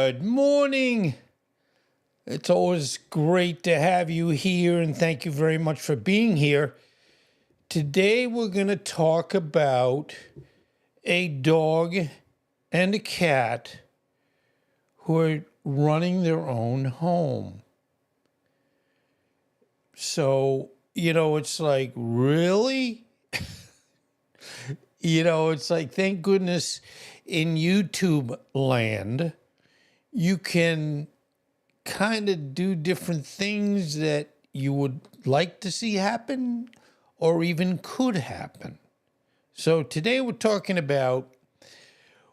Good morning. It's always great to have you here, and thank you very much for being here. Today, we're going to talk about a dog and a cat who are running their own home. So, it's like, really? It's like, thank goodness in YouTube land, you can kind of do different things that you would like to see happen or even could happen. So today we're talking about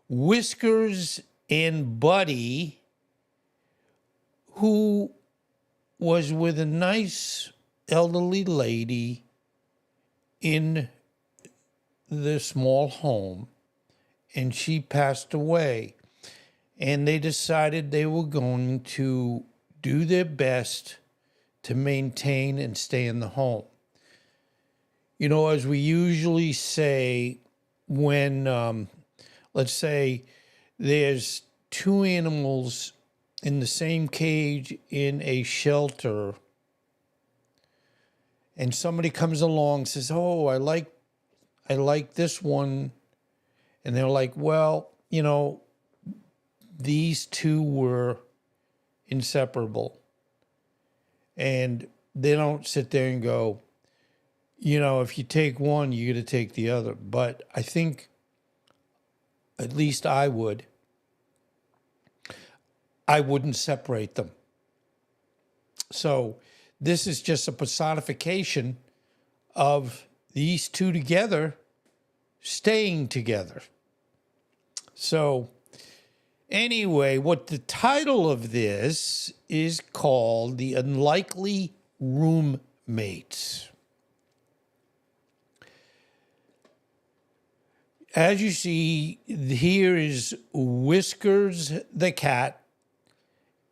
Whiskers and Buddy, who was with a nice elderly lady in the small home, and she passed away. And they decided they were going to do their best to maintain and stay in the home. As we usually say, when, let's say, there's two animals in the same cage in a shelter, and somebody comes along and says, "Oh, I like this one," and they're like, "Well, these two were inseparable." And they don't sit there and go, if you take one, you got to take the other. But I think, at least I wouldn't separate them. So this is just a personification of these two together, staying together. So anyway, what the title of this is called The Unlikely Roommates. As you see, here is Whiskers the cat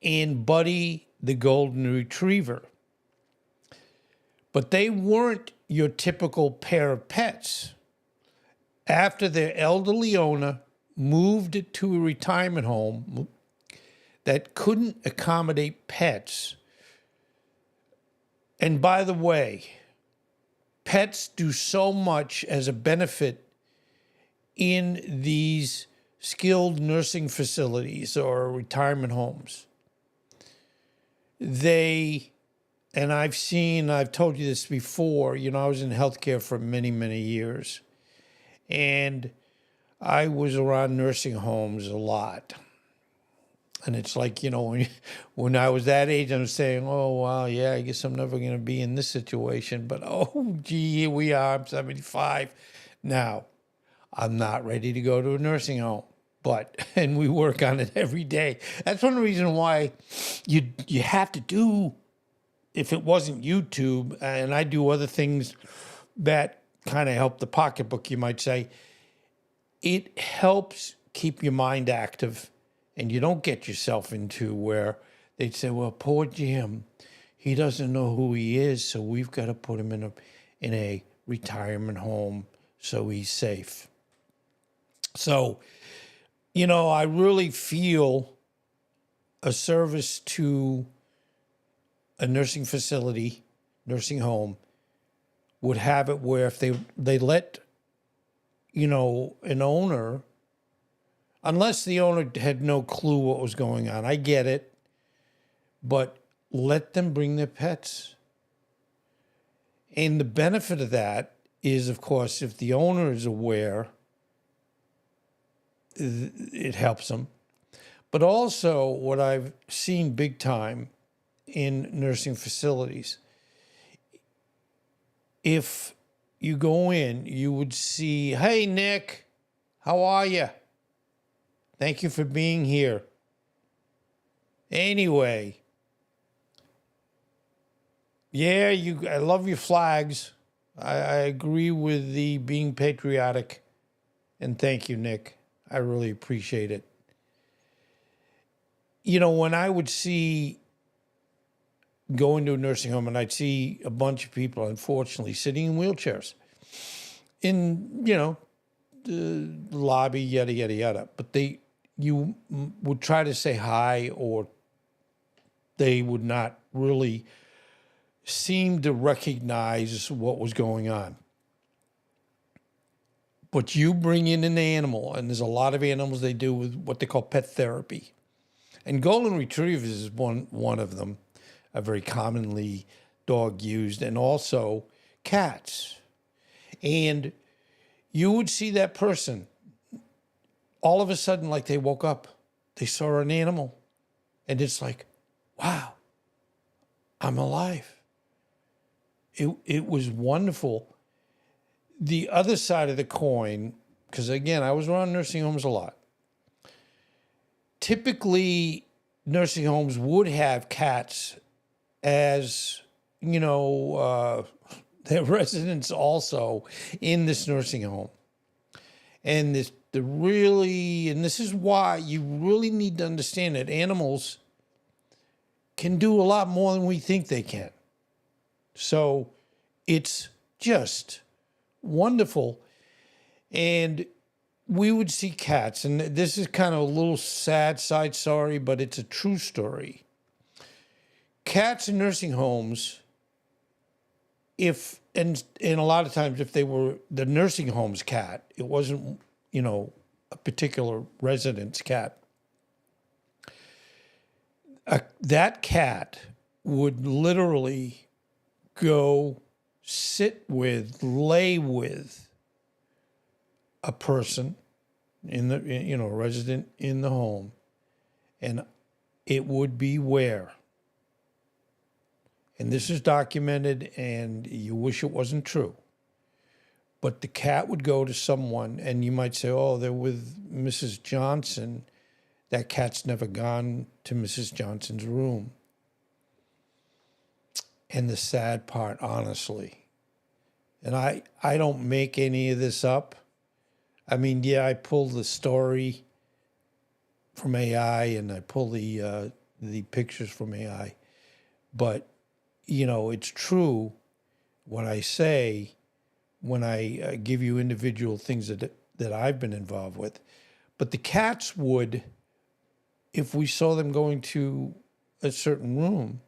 and Buddy the golden retriever. But they weren't your typical pair of pets. After their elderly owner moved to a retirement home that couldn't accommodate pets. And by the way, pets do so much as a benefit in these skilled nursing facilities or retirement homes. And I've told you this before, I was in healthcare for many, many years. And I was around nursing homes a lot. And it's like, when I was that age, I'm saying, oh, wow, yeah, I guess I'm never going to be in this situation. But, oh, gee, here we are. I'm 75. Now, I'm not ready to go to a nursing home. And we work on it every day. That's one reason why you have to do, if it wasn't YouTube, and I do other things that kind of help the pocketbook, you might say, it helps keep your mind active, and you don't get yourself into where they'd say, well, poor Jim, he doesn't know who he is, so we've got to put him in a retirement home so he's safe. So, I really feel a service to a nursing facility, nursing home, would have it where if they let, an owner, unless the owner had no clue what was going on, I get it, but let them bring their pets. And the benefit of that is, of course, if the owner is aware, it helps them. But also what I've seen big time in nursing facilities, if you go in, you would see, hey, Nick, how are you? Thank you for being here. Anyway, yeah, I love your flags. I agree with the being patriotic. And thank you, Nick. I really appreciate it. When I would go into a nursing home and I'd see a bunch of people, unfortunately, sitting in wheelchairs in, the lobby, yada, yada, yada. But you would try to say hi, or they would not really seem to recognize what was going on. But you bring in an animal, and there's a lot of animals they do with what they call pet therapy. And golden retrievers is one of them, a very commonly dog used, and also cats. And you would see that person, all of a sudden, like they woke up, they saw an animal, and it's like, wow, I'm alive. It was wonderful. The other side of the coin, because again, I was around nursing homes a lot. Typically, nursing homes would have cats as, their residents also in this nursing home. And this is why you really need to understand that animals can do a lot more than we think they can. So it's just wonderful. And we would see cats, and this is kind of a little sad side story, but it's a true story. Cats in nursing homes, and a lot of times if they were the nursing home's cat, it wasn't, a particular resident's cat. That cat would literally go lay with a person a resident in the home, and it would be where. And this is documented, and you wish it wasn't true. But the cat would go to someone, and you might say, oh, they're with Mrs. Johnson. That cat's never gone to Mrs. Johnson's room. And the sad part, honestly, and I don't make any of this up. I mean, yeah, I pulled the story from AI, and I pull the pictures from AI. But, it's true what I say when I give you individual things that I've been involved with. But the cats would, if we saw them going to a certain room,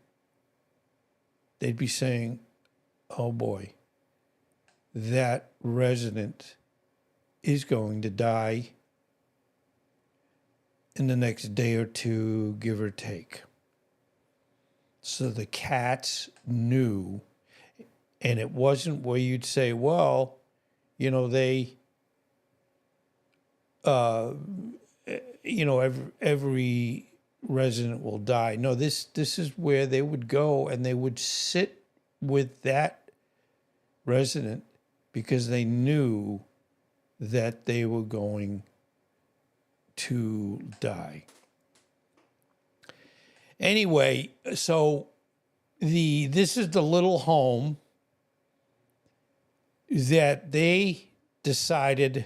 they'd be saying, oh boy, that resident is going to die in the next day or two, give or take. So the cats knew, and it wasn't where you'd say, well, they, every resident will die. No, this is where they would go, and they would sit with that resident because they knew that they were going to die. Anyway, so this is the little home that they decided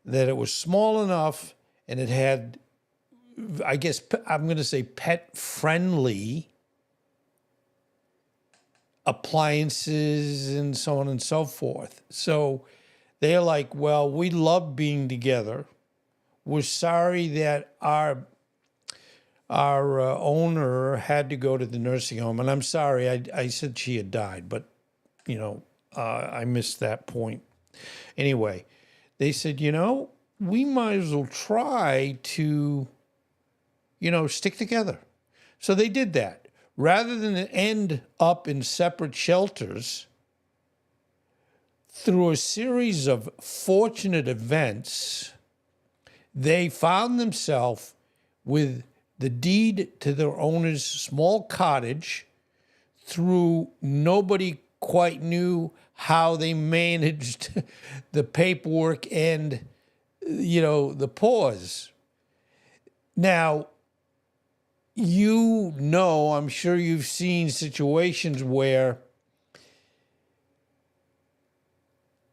that it was small enough, and it had, I guess I'm going to say, pet-friendly appliances and so on and so forth. So they're like, well, we love being together. We're sorry that our owner had to go to the nursing home. And I'm sorry, I said she had died, but, I missed that point. Anyway, they said, we might as well try to, stick together. So they did that. Rather than end up in separate shelters, through a series of fortunate events, they found themselves with the deed to their owner's small cottage. Through nobody quite knew how they managed the paperwork and, the pause. Now, I'm sure you've seen situations where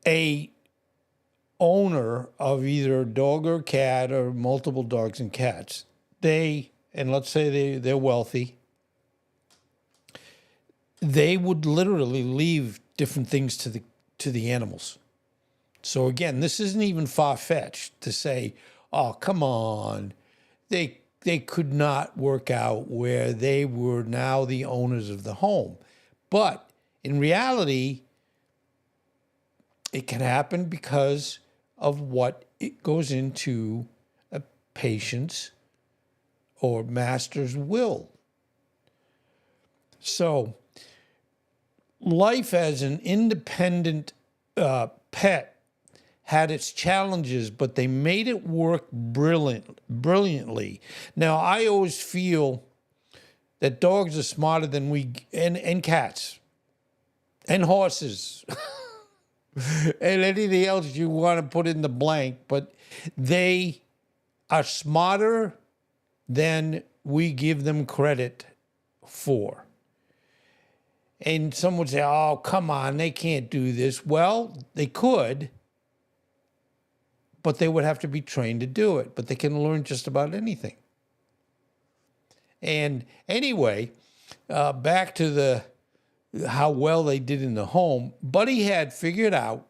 a owner of either a dog or a cat or multiple dogs and cats, and let's say they're wealthy, they would literally leave different things to the animals. So again, this isn't even far-fetched to say, Oh, come on. They could not work out where they were now the owners of the home. But in reality, it can happen because of what it goes into a patient's or master's will. So life as an independent pet had its challenges, but they made it work brilliantly. Now, I always feel that dogs are smarter than and cats, and horses, and anything else you want to put in the blank, but they are smarter than we give them credit for. And some would say, oh, come on, they can't do this. Well, they could, but they would have to be trained to do it. But they can learn just about anything. And anyway, back to how well they did in the home. Buddy had figured out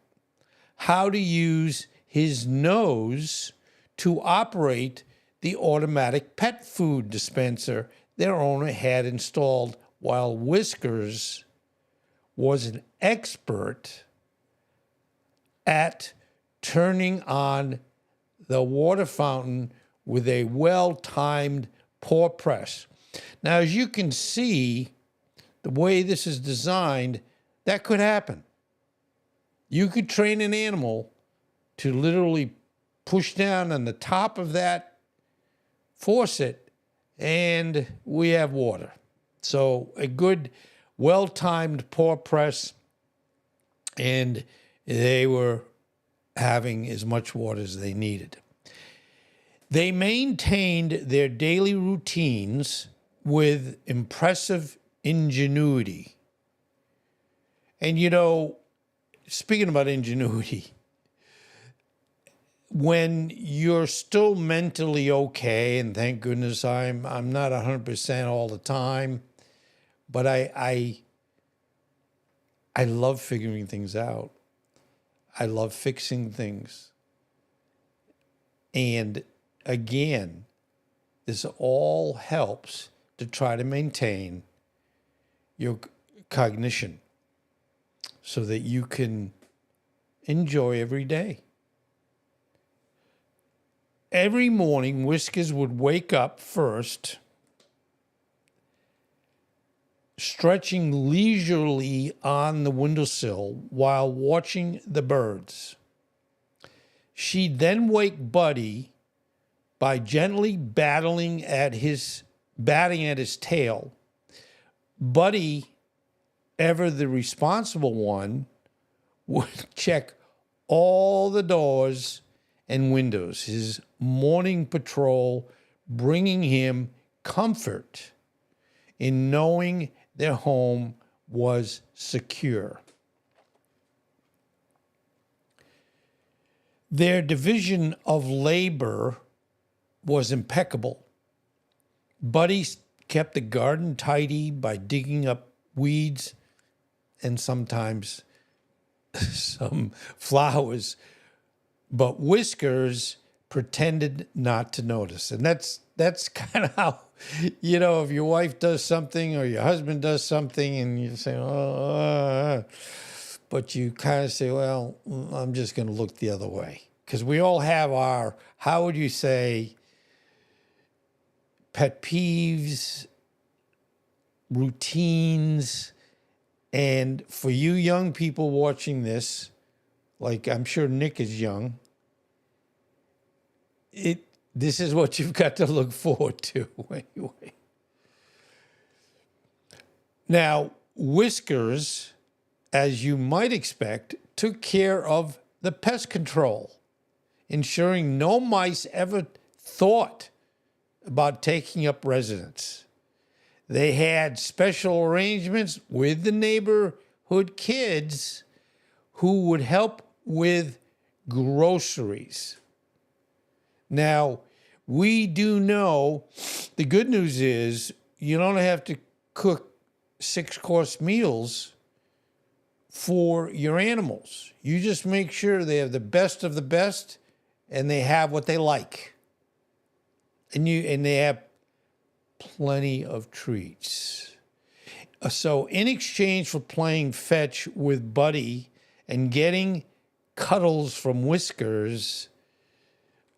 how to use his nose to operate the automatic pet food dispenser their owner had installed, while Whiskers was an expert at turning on the water fountain with a well-timed paw press. Now, as you can see, the way this is designed, that could happen. You could train an animal to literally push down on the top of that faucet, and we have water. So a good, well-timed paw press, and they were having as much water as they needed. They maintained their daily routines with impressive ingenuity. And, speaking about ingenuity, when you're still mentally okay, and thank goodness I'm not 100% all the time, but I love figuring things out. I love fixing things. And again, this all helps to try to maintain your cognition so that you can enjoy every day. Every morning, Whiskers would wake up first, stretching leisurely on the windowsill while watching the birds. She'd then wake Buddy by gently batting at his tail. Buddy, ever the responsible one, would check all the doors and windows, his morning patrol bringing him comfort in knowing their home was secure. Their division of labor was impeccable. Buddy kept the garden tidy by digging up weeds and sometimes some flowers, but Whiskers pretended not to notice. And that's kind of how, if your wife does something or your husband does something and you say, but you kind of say, well, I'm just going to look the other way. Because we all have our, how would you say, pet peeves, routines. And for you young people watching this, like I'm sure Nick is young, this is what you've got to look forward to anyway. Now, Whiskers, as you might expect, took care of the pest control, ensuring no mice ever thought about taking up residence. They had special arrangements with the neighborhood kids who would help with groceries. Now, we do know the good news is you don't have to cook 6-course meals for your animals. You just make sure they have the best of the best and they have what they like. And they have plenty of treats. So in exchange for playing fetch with Buddy and getting cuddles from Whiskers,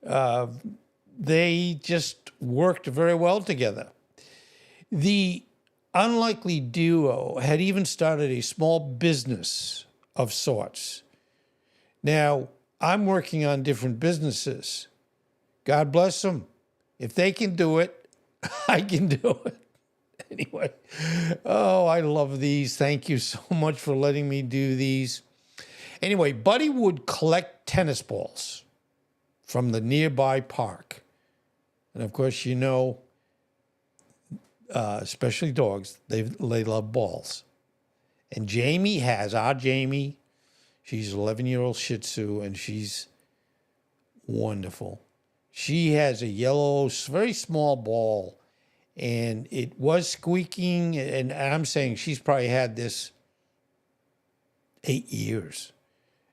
they just worked very well together. The unlikely duo had even started a small business of sorts. Now, I'm working on different businesses. God bless them. If they can do it, I can do it. Anyway, oh, I love these. Thank you so much for letting me do these. Anyway, Buddy would collect tennis balls from the nearby park. And of course, you know, especially dogs, they love balls. And our Jamie, she's an 11-year-old Shih Tzu, and she's wonderful. She has a yellow, very small ball, and it was squeaking, and I'm saying she's probably had this 8 years.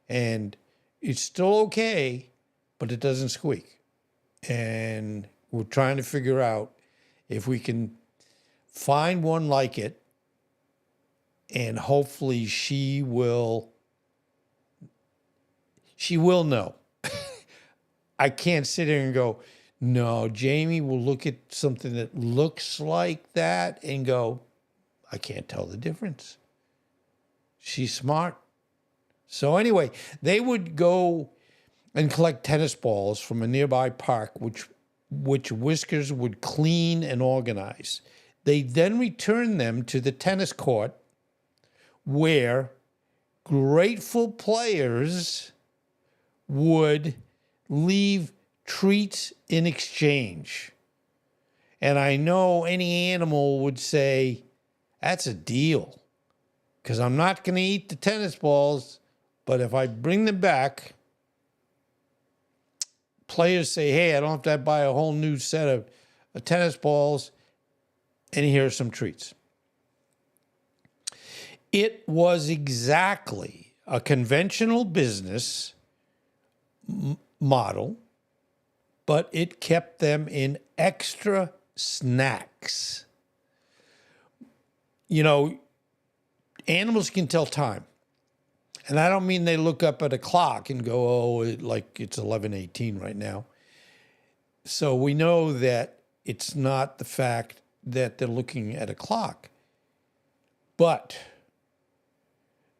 And it's still okay, but it doesn't squeak. And we're trying to figure out if we can find one like it, and hopefully she will know. I can't sit here and go, no, Jamie will look at something that looks like that and go, I can't tell the difference. She's smart. So anyway, they would go and collect tennis balls from a nearby park, which Whiskers would clean and organize. They then return them to the tennis court where grateful players would leave treats in exchange. And I know any animal would say, that's a deal, because I'm not going to eat the tennis balls, but if I bring them back, players say, hey, I don't have to buy a whole new set of tennis balls, and here are some treats. It was exactly a conventional business model, but it kept them in extra snacks. You know, animals can tell time. And I don't mean they look up at a clock and go, oh, like it's 11:18 right now. So we know that it's not the fact that they're looking at a clock. But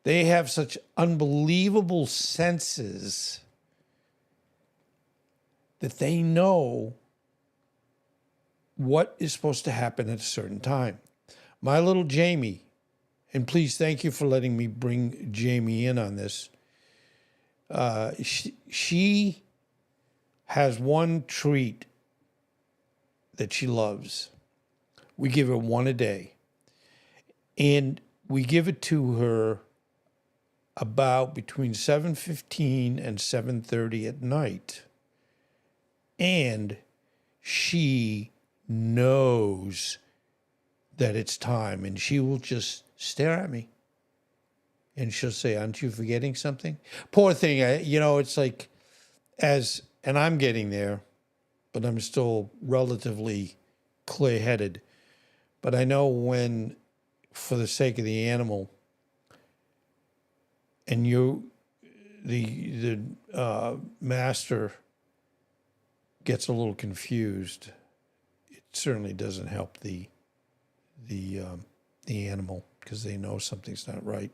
they have such unbelievable senses that they know what is supposed to happen at a certain time. My little Jamie, and please thank you for letting me bring Jamie in on this. She has one treat that she loves. We give her one a day. And we give it to her about between 7:15 and 7:30 at night. And she knows that it's time, and she will just stare at me. And she'll say, aren't you forgetting something? Poor thing, it's like, and I'm getting there, but I'm still relatively clear-headed. But I know when, for the sake of the animal, and the master gets a little confused, it certainly doesn't help the animal, because they know something's not right.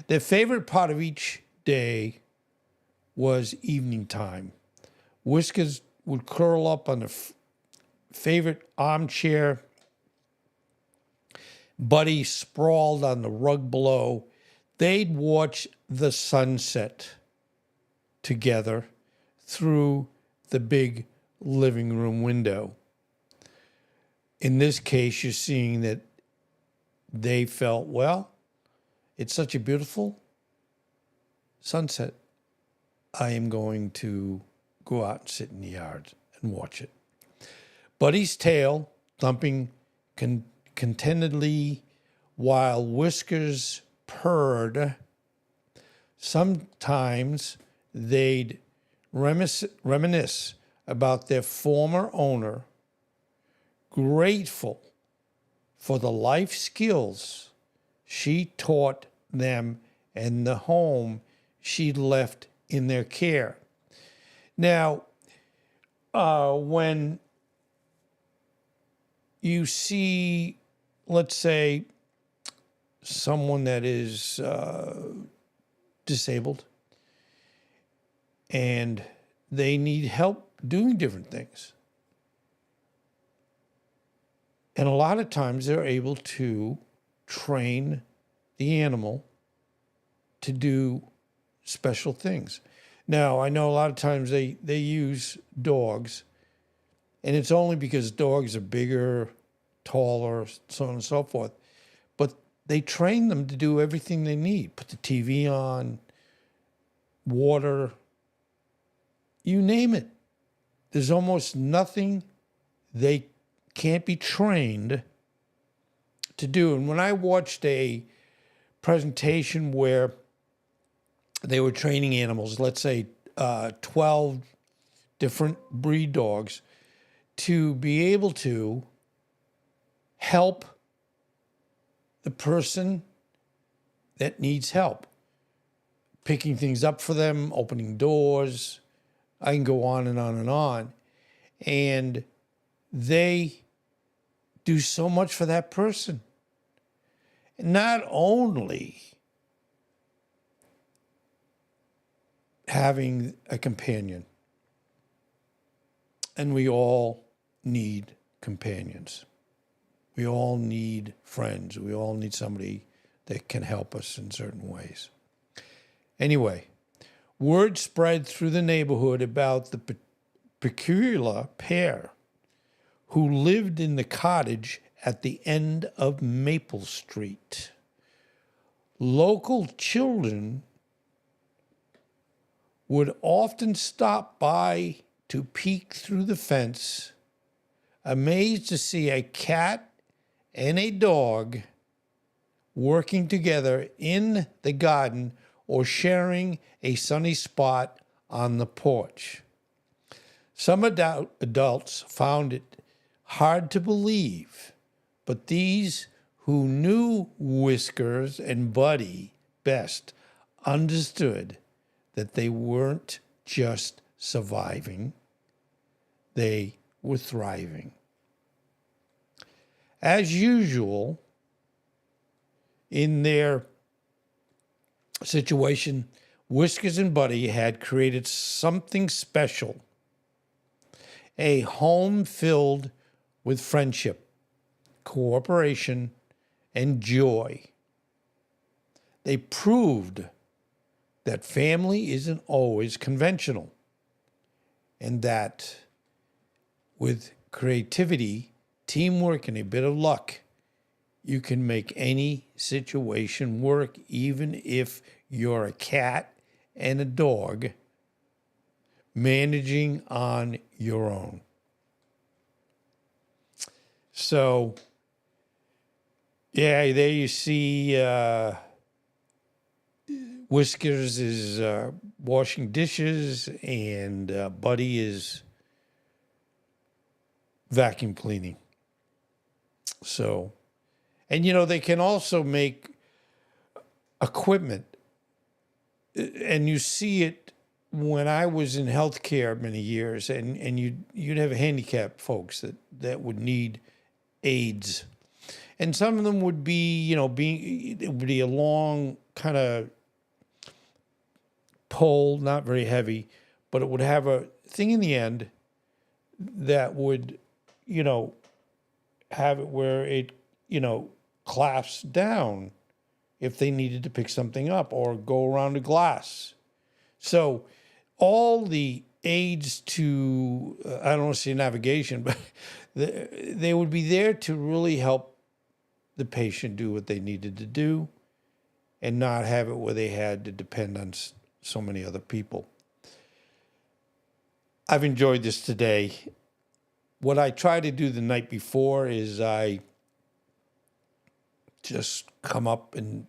Their favorite part of each day was evening time. Whiskers would curl up on the favorite armchair. Buddy sprawled on the rug below. They'd watch the sunset together through the big living room window. In this case, you're seeing that they felt, well, it's such a beautiful sunset. I am going to go out and sit in the yard and watch it. Buddy's tail thumping contentedly while Whiskers purred. Sometimes they'd reminisce about their former owner, grateful for the life skills she taught them and the home she left in their care. Now, when you see, let's say, someone that is disabled and they need help doing different things, and a lot of times they're able to train the animal to do special things. Now, I know a lot of times they use dogs, and it's only because dogs are bigger, taller, so on and so forth. But they train them to do everything they need. Put the TV on, water, you name it. There's almost nothing they can't be trained to do. And when I watched a presentation where they were training animals, let's say 12 different breed dogs, to be able to help the person that needs help, picking things up for them, opening doors. I can go on and on and on. And they do so much for that person. Not only having a companion, and we all need companions. We all need friends. We all need somebody that can help us in certain ways. Anyway, word spread through the neighborhood about the peculiar pair who lived in the cottage at the end of Maple Street. Local children would often stop by to peek through the fence, amazed to see a cat and a dog working together in the garden or sharing a sunny spot on the porch. Some adults found it hard to believe, but these who knew Whiskers and Buddy best understood that they weren't just surviving, they were thriving. As usual, in their situation, Whiskers and Buddy had created something special, a home filled with friendship, cooperation, and joy. They proved that family isn't always conventional, and that with creativity, teamwork, and a bit of luck, you can make any situation work, even if you're a cat and a dog managing on your own. So, yeah, there you see Whiskers is washing dishes, and Buddy is vacuum cleaning. So, and you know, they can also make equipment, and you see it when I was in healthcare many years, and you'd have handicapped folks that would need aids, and some of them would be, it would be a long kind of pole, not very heavy, but it would have a thing in the end that would, have it where it, clasps down if they needed to pick something up or go around a glass. So all the aids to, I don't want to say navigation, but they would be there to really help the patient do what they needed to do and not have it where they had to depend on so many other people. I've enjoyed this today. What I try to do the night before is I just come up and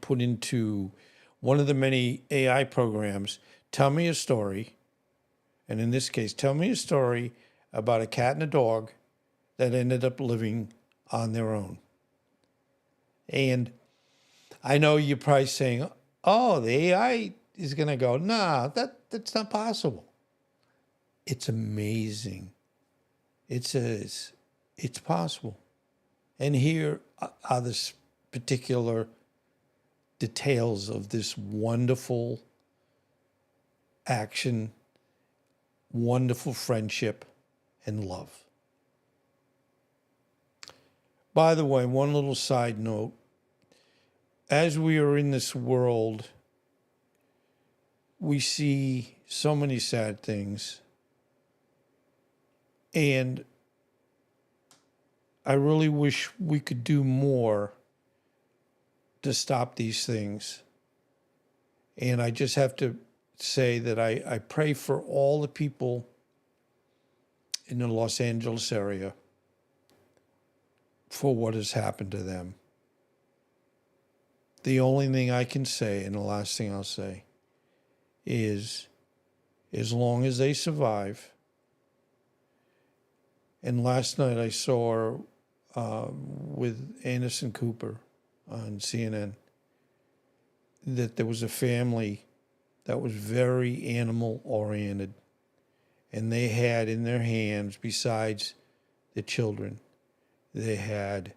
put into one of the many AI programs, tell me a story And in this case, tell me a story about a cat and a dog that ended up living on their own. And I know you're probably saying, oh, the AI is going to go, nah, that's not possible. It's amazing. It's possible. And here are the particular details of this wonderful action, wonderful friendship, and love. By the way, one little side note. As we are in this world, we see so many sad things. And I really wish we could do more to stop these things. And I just have to say that I pray for all the people in the Los Angeles area for what has happened to them. The only thing I can say, and the last thing I'll say, is as long as they survive. And last night I saw with Anderson Cooper on CNN that there was a family that was very animal oriented, and they had in their hands, besides the children, they had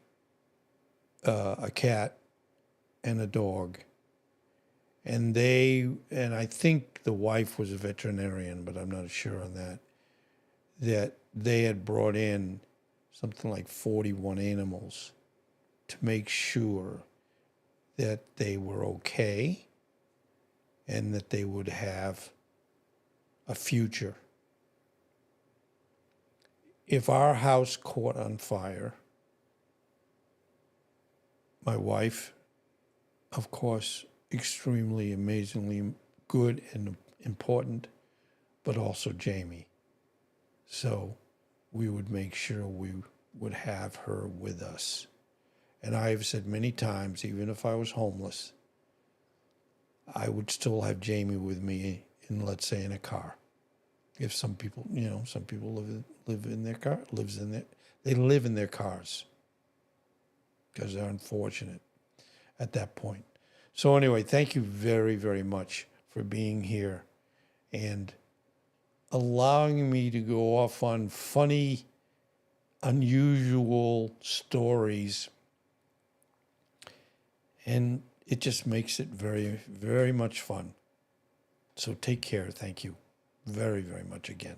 a cat and a dog. And I think the wife was a veterinarian, but I'm not sure on that, that they had brought in something like 41 animals to make sure that they were okay and that they would have a future. If our house caught on fire, my wife, of course, extremely, amazingly good and important, but also Jamie. So we would make sure we would have her with us. And I have said many times, even if I was homeless, I would still have Jamie with me in, let's say, in a car. If some people, some people live in their car, they live in their cars because they're unfortunate at that point. So anyway, thank you very, very much for being here and allowing me to go off on funny, unusual stories. And it just makes it very, very much fun. So take care. Thank you very, very much again.